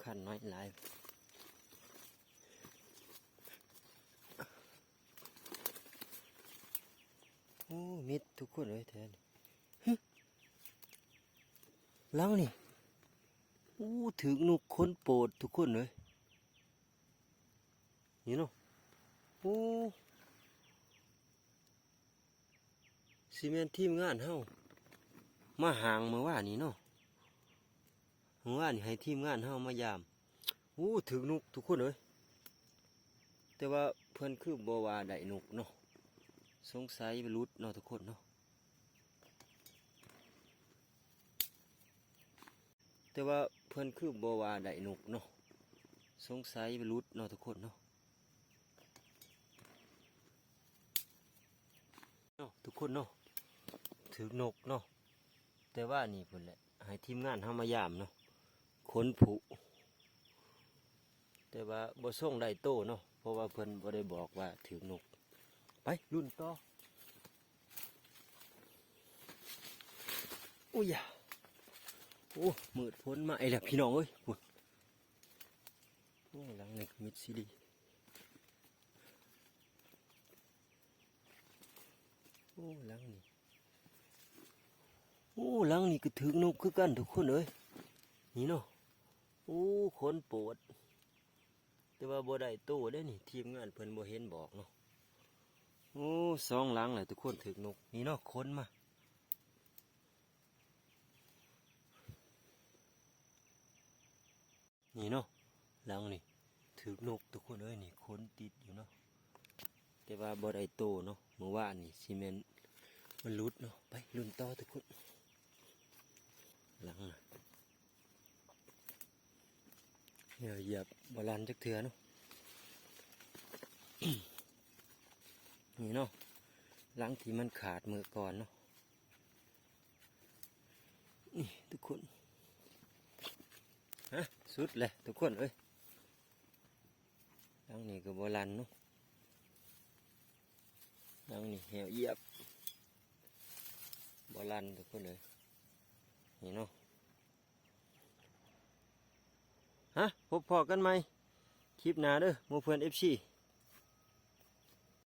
ขันน้อยหลายโอ้มิดทุกคนเลยแทนแล้วนี่อู้ถึงนุกคนโปรดทุกคนเลยนี่เนาะโอ้ซีเมนทีมงานเฮามาห่างเมื่อวานนี้เนาะเมื่อวานนี้ให้ทีมงานเฮามายามอู้ถึงนุกทุกคนเลยแต่ว่าเพื่อนคือบ่ว่าได้นุกเนาะสงสัยไปรุดเนาะทุกคนเนาะแต่ว่าเพื่อนคือบ่ว่าได้นุกเนาะสงสัยไปรุดเนาะทุกคนเนาะทุกคนเนาะถือนกเนาะแต่ว่านี่เพิ่นแหละให้ทีมงานเฮามายามเนาะขนผุแต่ว่าบ่ส่งได้โตเนาะเพราะว่าเพิ่นบ่ได้บอกว่าถือนกไปรุ่นต่ออุ้ยโอ้มืดพ้นมาไอ้แหละพี่น้องเอ้ยโอ้หลังนี่มิดซีดีโอ้หลังนี่โอ้หลังนี่ก็ถือนกคือกันทุกคนเอ้ยนี่เนาะโอ้คนโปรดแต่ว่าบ่ได้โตได้นี่ทีมงานเพิ่นบ่เห็นบอกเนาะโอ้สองหลังเลยทุกคนถือนกนี่เนาะคนมานี่เนาะหลังนี่ถือนกทุกคนเอ้ยนี่คนติดอยู่เนาะแต่ว่าบ่ได้โตเนาะเมื่อวานนี่ซีเมนต์มันรุดเนาะไปลุ้นต่อทุกคนหลังน่ะเหยียบบอลันจักเถื่อเนาะ นี่เนาะหลังที่มันขาดมือก่อนเนาะนี่ทุกคนฮะสุดเลยทุกคนเอ้ยหลังนี้ก็บอลันเนาะหลังนี้เหี่ยวเหยียบบอลันทุกคนเลยนี่เนาะฮะพบพอกันไหมคลิปหน้าเด้อหมู่เพื่อน FC